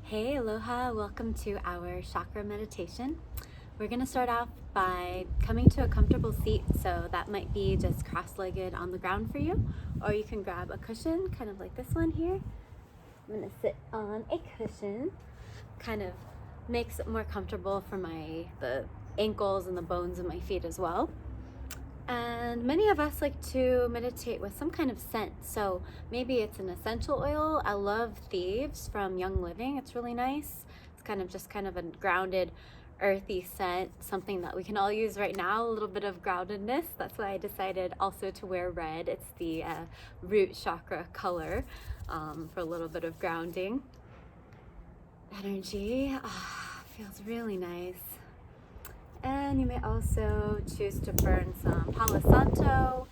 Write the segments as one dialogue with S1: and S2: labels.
S1: Hey, aloha, welcome to our chakra meditation. We're going to start off by coming to a comfortable seat, so that might be just cross-legged on the ground for you, or you can grab a cushion, kind of like this one here. I'm going to sit on a cushion, kind of makes it more comfortable for the ankles and the bones of my feet as well. And many of us like to meditate with some kind of scent. So maybe it's an essential oil. I love Thieves from Young Living. It's really nice. It's kind of a grounded, earthy scent, something that we can all use right now, a little bit of groundedness. That's why I decided also to wear red. It's the root chakra color for a little bit of grounding. Energy feels really nice. And you may also choose to burn some Palo Santo,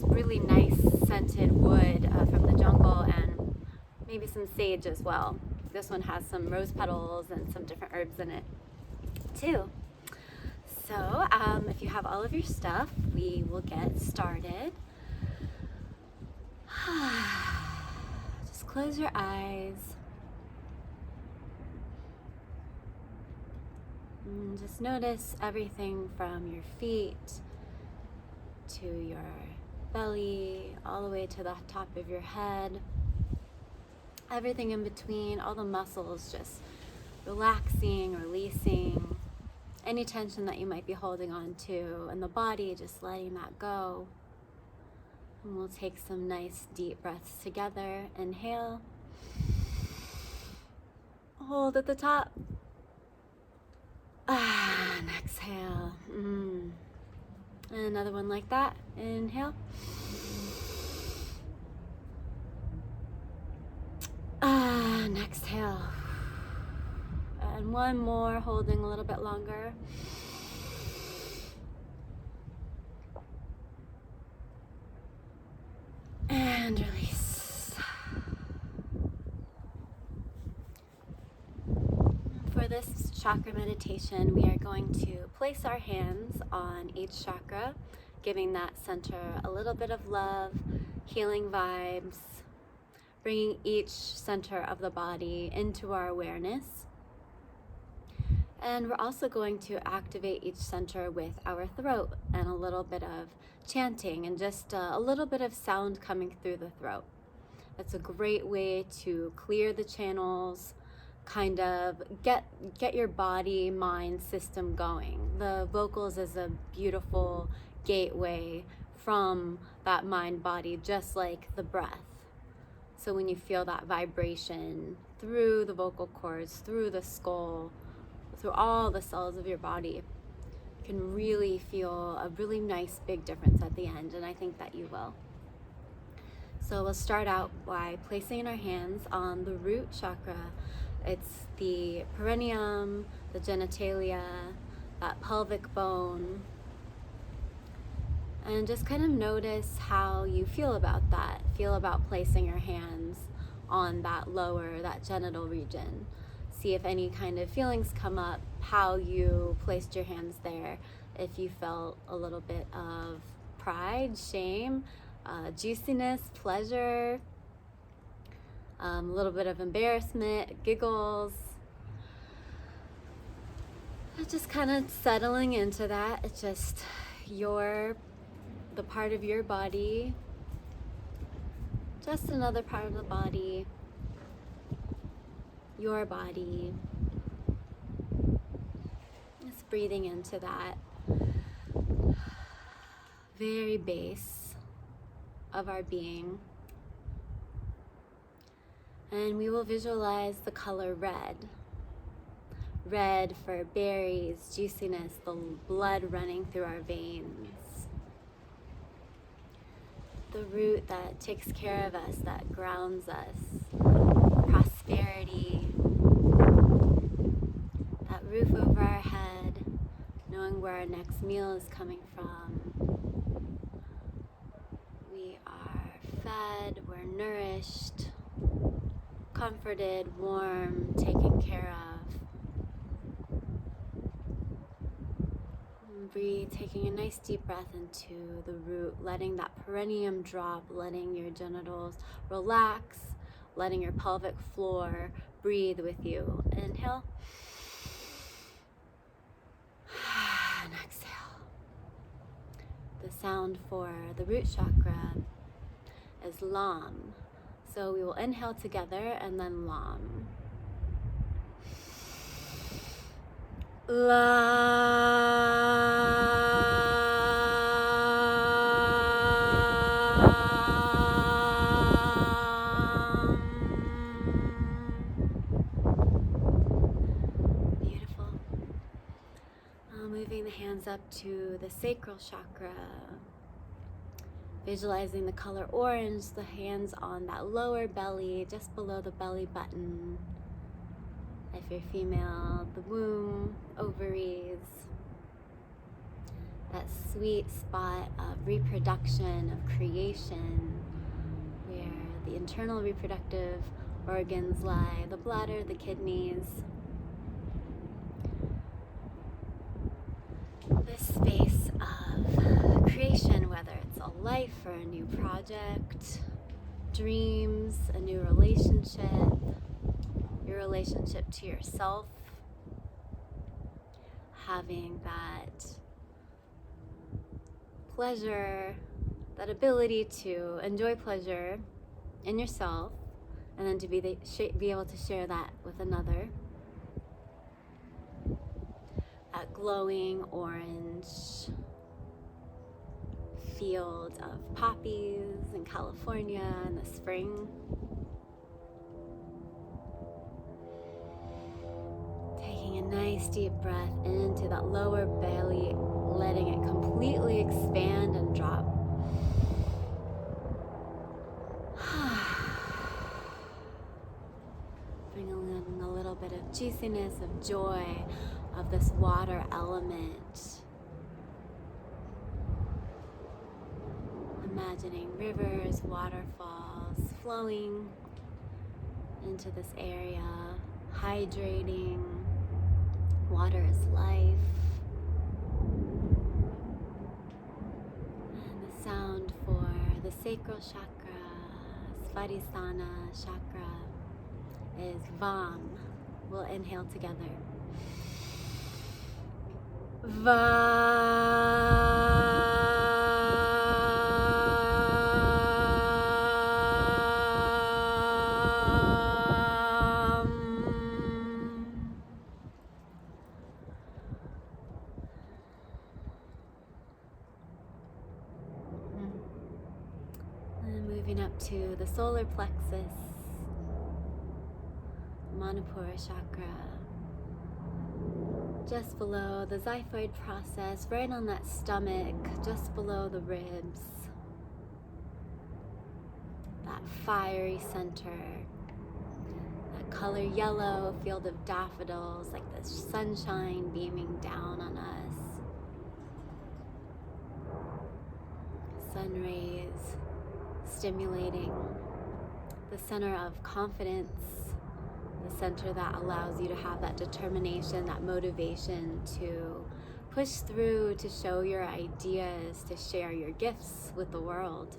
S1: really nice scented wood from the jungle, and maybe some sage as well. This one has some rose petals and some different herbs in it too. So if you have all of your stuff, we will get started. Just close your eyes. And just notice everything from your feet to your belly, all the way to the top of your head. Everything in between, all the muscles just relaxing, releasing. Any tension that you might be holding on to in the body, just letting that go. And we'll take some nice deep breaths together. Inhale. Hold at the top. And exhale. And another one like that. Inhale. And exhale. And one more, holding a little bit longer. And release. For this chakra meditation, we are going to place our hands on each chakra, giving that center a little bit of love, healing vibes, bringing each center of the body into our awareness. And we're also going to activate each center with our throat and a little bit of chanting and just a little bit of sound coming through the throat. It's a great way to clear the channels, kind of get your body, mind, system going. The vocals is a beautiful gateway from that mind body, just like the breath. So when you feel that vibration through the vocal cords, through the skull, through all the cells of your body, you can really feel a really nice big difference at the end, and I think that you will. So we'll start out by placing our hands on the root chakra. It's the perineum, the genitalia, that pelvic bone. And just kind of notice how you feel about that. Feel about placing your hands on that lower, that genital region. See if any kind of feelings come up, how you placed your hands there. If you felt a little bit of pride, shame, juiciness, pleasure, a little bit of embarrassment, giggles. Just kind of settling into that. It's just the part of your body, just another part of the body, your body. Just breathing into that very base of our being. And we will visualize the color red. Red for berries, juiciness, the blood running through our veins. The root that takes care of us, that grounds us. Prosperity. That roof over our head, knowing where our next meal is coming from. We are fed, we're nourished, comforted, warm, taken care of. And breathe, taking a nice deep breath into the root, letting that perineum drop, letting your genitals relax, letting your pelvic floor breathe with you. Inhale. And exhale. The sound for the root chakra is Lam. So we will inhale together and then Lam. Beautiful. Moving the hands up to the sacral chakra. Visualizing the color orange, the hands on that lower belly, just below the belly button. If you're female, the womb, ovaries. That sweet spot of reproduction, of creation, where the internal reproductive organs lie, the bladder, the kidneys. This space of creation, whether it's a life or a new project, dreams, a new relationship, your relationship to yourself, having that pleasure, that ability to enjoy pleasure in yourself, and then to be able to share that with another. That glowing orange field of poppies in California in the spring. Taking a nice deep breath into that lower belly, letting it completely expand and drop. Bring in a little bit of juiciness, of joy, of this water element. Imagining rivers, waterfalls flowing into this area, hydrating. Water is life. And the sound for the sacral chakra, Svadhisthana chakra, is Vam. We'll inhale together. And moving up to the solar plexus, Manipura chakra, just below the xiphoid process, right on that stomach, just below the ribs. That fiery center, that color yellow, field of daffodils, like the sunshine beaming down on us. Sun rays stimulating the center of confidence, the center that allows you to have that determination, that motivation to push through, to show your ideas, to share your gifts with the world,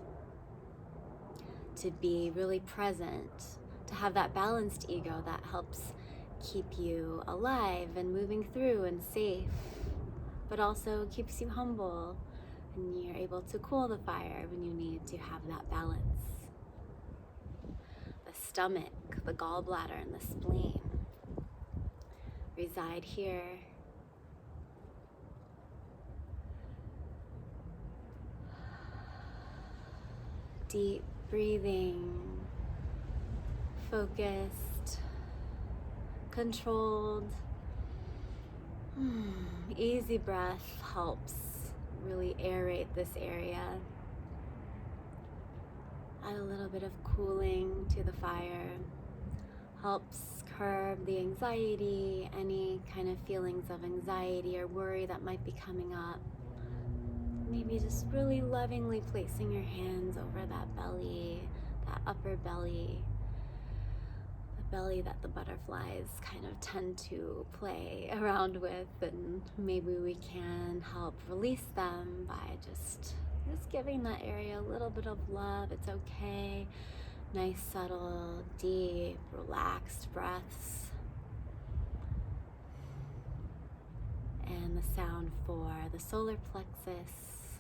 S1: to be really present, to have that balanced ego that helps keep you alive and moving through and safe, but also keeps you humble, and you're able to cool the fire when you need to have that balance. The stomach, the gallbladder, and the spleen reside here. Deep breathing, focused, controlled. Easy breath helps really aerate this area. Add a little bit of cooling to the fire. Helps curb the anxiety, any kind of feelings of anxiety or worry that might be coming up. Maybe just really lovingly placing your hands over that belly, that upper belly, the belly that the butterflies kind of tend to play around with, and maybe we can help release them by just giving that area a little bit of love. It's okay Nice, subtle, deep, relaxed breaths. And the sound for the solar plexus,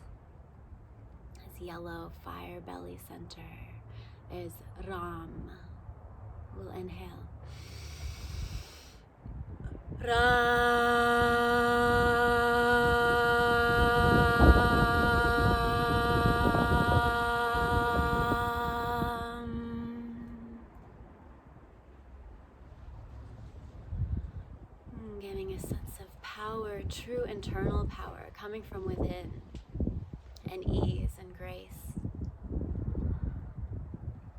S1: this yellow fire belly center, is Ram. We'll inhale. Giving a sense of power, true internal power coming from within, and ease and grace.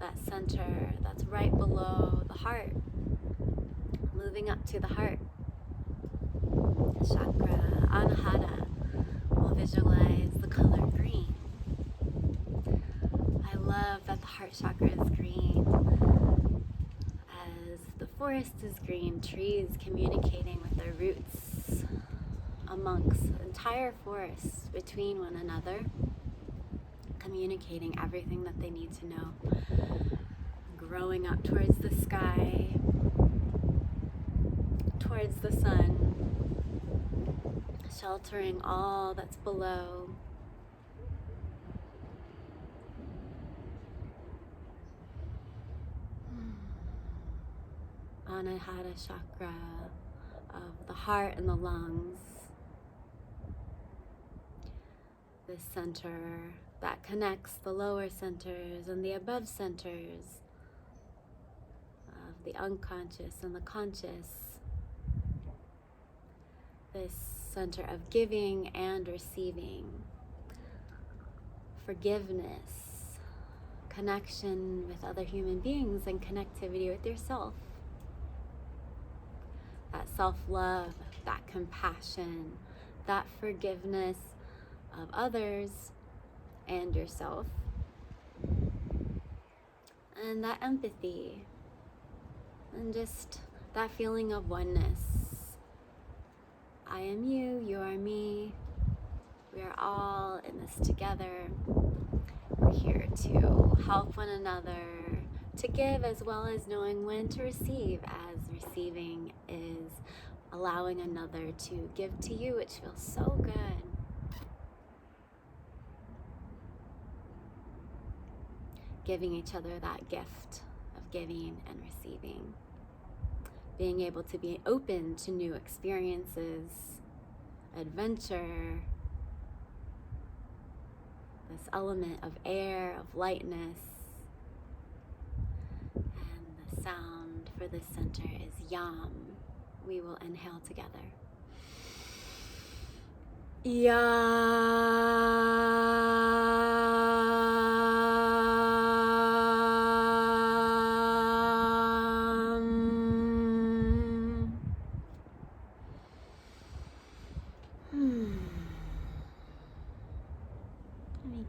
S1: That center that's right below the heart, moving up to the heart. Chakra, Anahata, will visualize the color green. I love that the heart chakra is green, as the forest is green, trees communicating with their roots amongst entire forests between one another, communicating everything that they need to know, growing up towards the sky, towards the sun, sheltering all that's below. Anahata chakra of the heart and the lungs. This center that connects the lower centers and the above centers of the unconscious and the conscious. This center of giving and receiving, forgiveness, connection with other human beings, and connectivity with yourself. That self-love, that compassion, that forgiveness of others and yourself, and that empathy, and just that feeling of oneness. I am you, you are me. We are all in this together. We're here to help one another, to give as well as knowing when to receive, as receiving is allowing another to give to you, which feels so good. Giving each other that gift of giving and receiving. Being able to be open to new experiences, adventure, this element of air, of lightness. And the sound for this center is Yam. We will inhale together.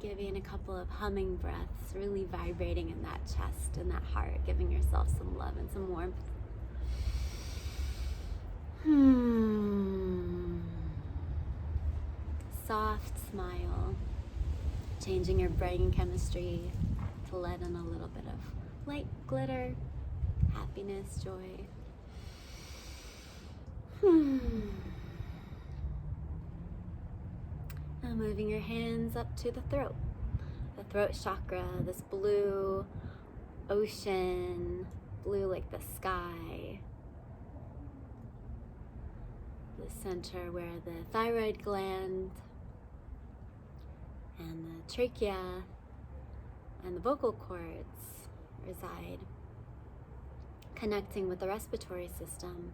S1: Giving a couple of humming breaths, really vibrating in that chest and that heart, giving yourself some love and some warmth. Soft smile, changing your brain chemistry to let in a little bit of light glitter, happiness, joy. Now moving your hands up to the throat chakra, this blue ocean, blue like the sky. The center where the thyroid gland and the trachea and the vocal cords reside, connecting with the respiratory system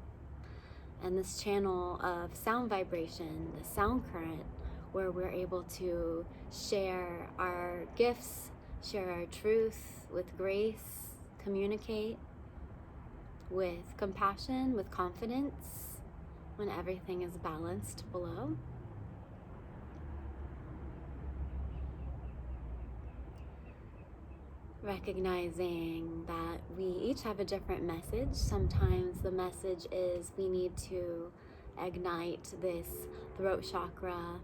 S1: and this channel of sound vibration, the sound current, where we're able to share our gifts, share our truth with grace, communicate with compassion, with confidence, when everything is balanced below. Recognizing that we each have a different message. Sometimes the message is we need to ignite this throat chakra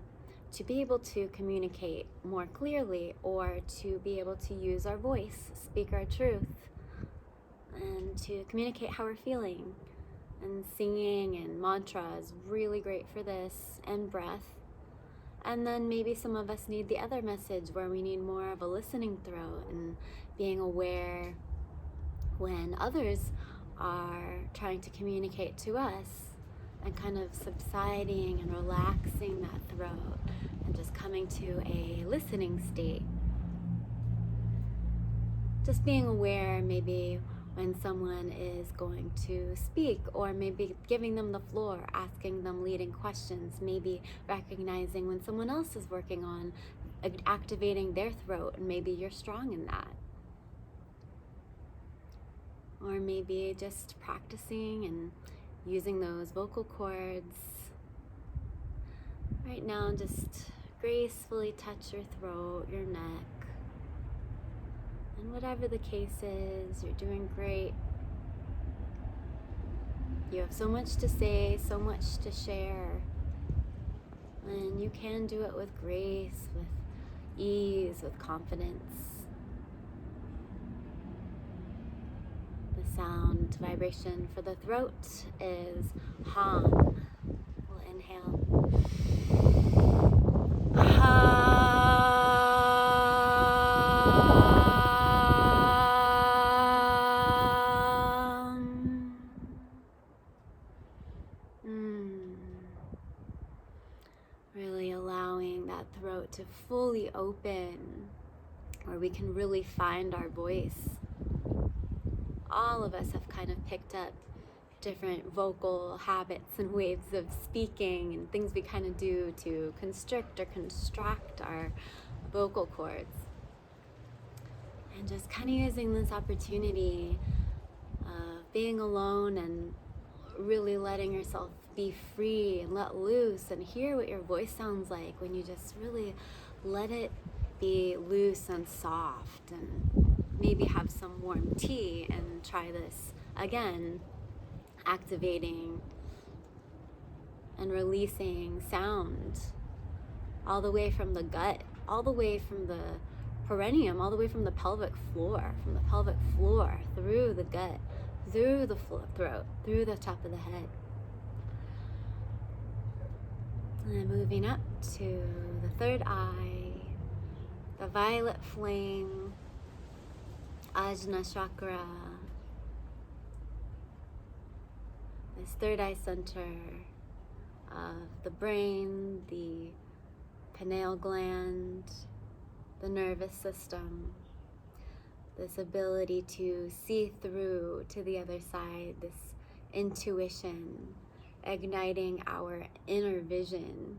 S1: to be able to communicate more clearly, or to be able to use our voice, speak our truth, and to communicate how we're feeling. And singing and mantra is really great for this, and breath. And then maybe some of us need the other message where we need more of a listening throat and being aware when others are trying to communicate to us, and kind of subsiding and relaxing that throat and just coming to a listening state. Just being aware maybe when someone is going to speak, or maybe giving them the floor, asking them leading questions, maybe recognizing when someone else is working on activating their throat, and maybe you're strong in that. Or maybe just practicing and using those vocal cords. Right now, just gracefully touch your throat, your neck. And whatever the case is, you're doing great. You have so much to say, so much to share. And you can do it with grace, with ease, with confidence. The sound vibration for the throat is hum. We'll inhale. Really allowing that throat to fully open, where we can really find our voice. All of us have kind of picked up different vocal habits and ways of speaking, and things we kind of do to constrict or contract our vocal cords. And just kind of using this opportunity of being alone and really letting yourself be free and let loose, and hear what your voice sounds like when you just really let it be loose and soft. And maybe have some warm tea and try this again, activating and releasing sound all the way from the gut, all the way from the perineum, all the way from the pelvic floor, through the gut, through the throat, through the top of the head. And moving up to the third eye, the violet flame, Ajna chakra, this third eye center of the brain, the pineal gland, the nervous system, this ability to see through to the other side, this intuition, igniting our inner vision,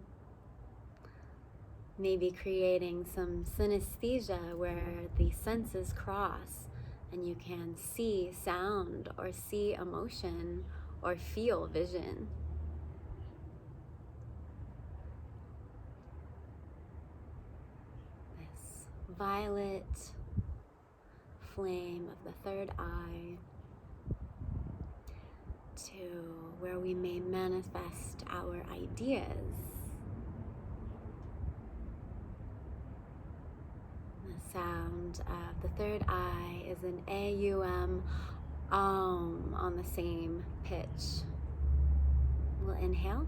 S1: maybe creating some synesthesia where the senses cross and you can see sound, or see emotion, or feel vision. This violet flame of the third eye, to where we may manifest our ideas. The sound of the third eye is an AUM on the same pitch. We'll inhale.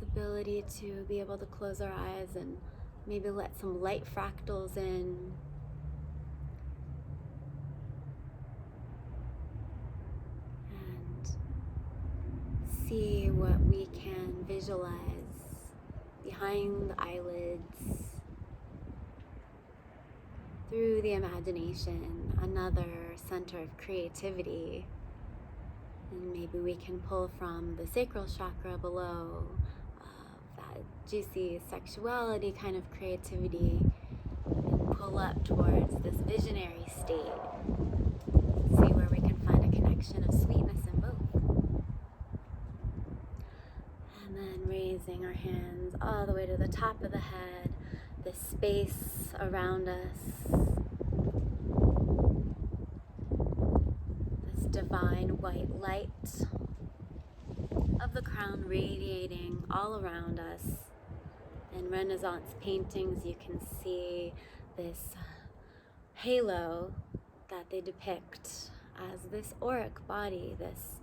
S1: Ability to be able to close our eyes and maybe let some light fractals in. And see what we can visualize behind the eyelids, through the imagination, another center of creativity. And maybe we can pull from the sacral chakra below, that juicy sexuality kind of creativity, and pull up towards this visionary state. See where we can find a connection of sweetness in both. And then raising our hands to the top of the head, this space around us, this divine white light of the crown radiating all around us. In Renaissance paintings, you can see this halo that they depict as this auric body, this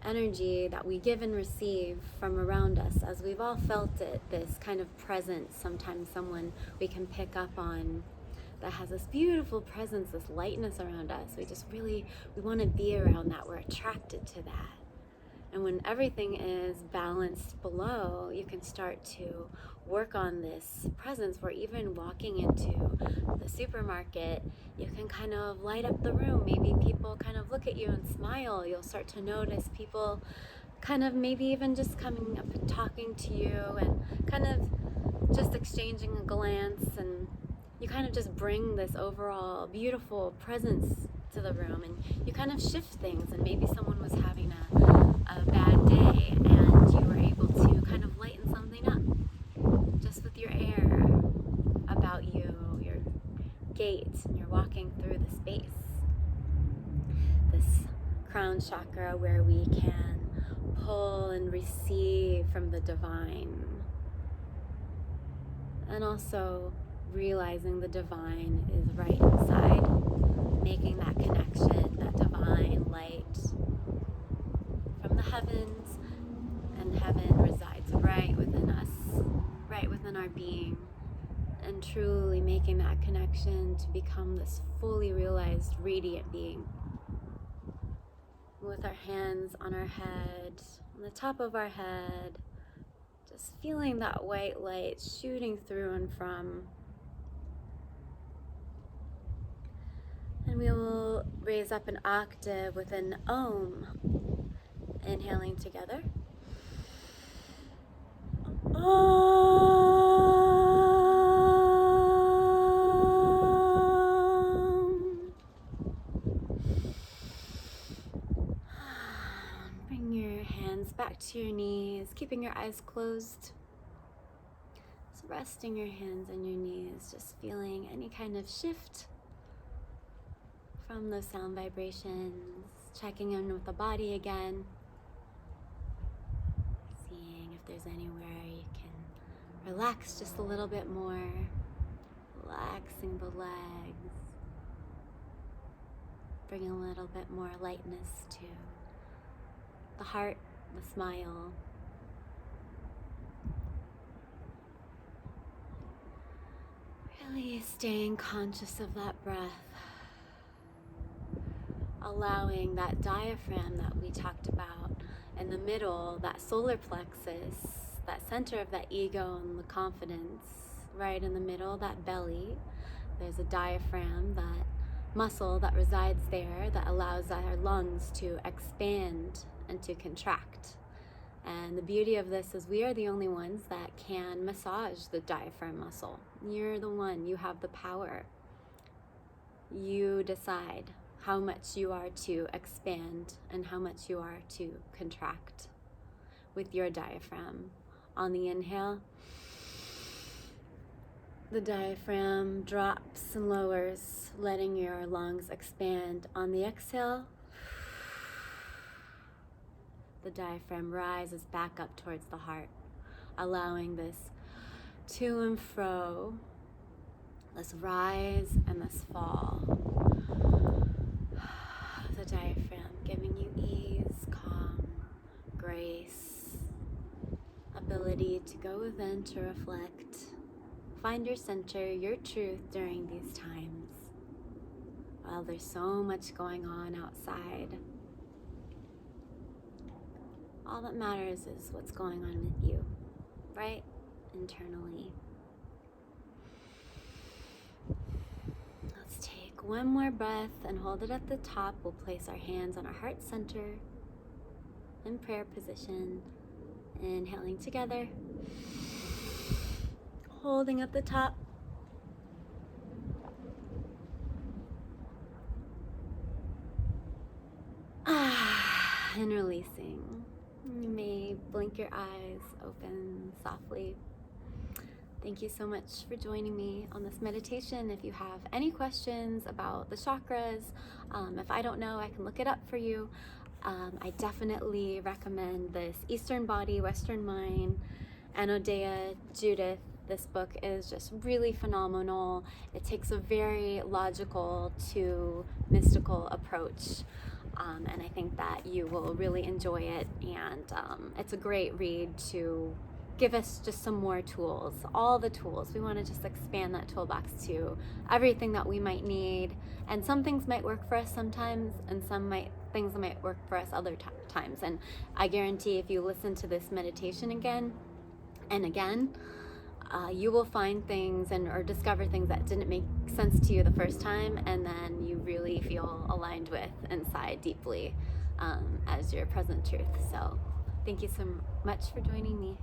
S1: energy that we give and receive from around us. As we've all felt it, this kind of presence, sometimes someone we can pick up on that has this beautiful presence, this lightness around us. We want to be around that. We're attracted to that. And when everything is balanced below, you can start to work on this presence where even walking into the supermarket, you can kind of light up the room. Maybe people kind of look at you and smile. You'll start to notice people kind of maybe even just coming up and talking to you and kind of just exchanging a glance, and you kind of just bring this overall beautiful presence to the room, and you kind of shift things. And maybe someone was having a bad day and you were able to kind of lighten something up just with your air about you, your gait, and you're walking through the space. This crown chakra where we can pull and receive from the divine, and also realizing the divine is right inside, making that connection, that divine light from the heavens, and heaven resides right within us, right within our being, and truly making that connection to become this fully realized radiant being. With our hands on our head, on the top of our head, just feeling that white light shooting through and from. And we will raise up an octave with an Om. Inhaling together. Om. Bring your hands back to your knees, keeping your eyes closed. Just resting your hands on your knees, just feeling any kind of shift from those sound vibrations, checking in with the body again, seeing if there's anywhere you can relax just a little bit more, relaxing the legs, bringing a little bit more lightness to the heart, the smile. Really staying conscious of that breath. Allowing that diaphragm that we talked about in the middle, that solar plexus, that center of that ego and the confidence, right in the middle, that belly. There's a diaphragm, that muscle that resides there that allows our lungs to expand and to contract. And the beauty of this is we are the only ones that can massage the diaphragm muscle. You're the one, you have the power. You decide how much you are to expand and how much you are to contract with your diaphragm. On the inhale, the diaphragm drops and lowers, letting your lungs expand. On the exhale, the diaphragm rises back up towards the heart, allowing this to and fro, this rise and this fall. The diaphragm giving you ease, calm, grace, ability to go within, to reflect, find your center, your truth during these times. While there's so much going on outside, all that matters is what's going on with you, right? Internally. Let's take one more breath and hold it at the top. We'll place our hands on our heart center in prayer position. Inhaling together. Holding at the top. And releasing. You may blink your eyes open softly. Thank you so much for joining me on this meditation. If you have any questions about the chakras, if I don't know, I can look it up for you. I definitely recommend this Eastern Body, Western Mind, Anodea Judith. This book is just really phenomenal. It takes a very logical to mystical approach. And I think that you will really enjoy it. And it's a great read to give us just some more tools, all the tools. We want to just expand that toolbox to everything that we might need. And some things might work for us sometimes, and things might work for us other times. And I guarantee if you listen to this meditation again and again, you will find things or discover things that didn't make sense to you the first time, and then you really feel aligned with inside deeply as your present truth. So thank you so much for joining me.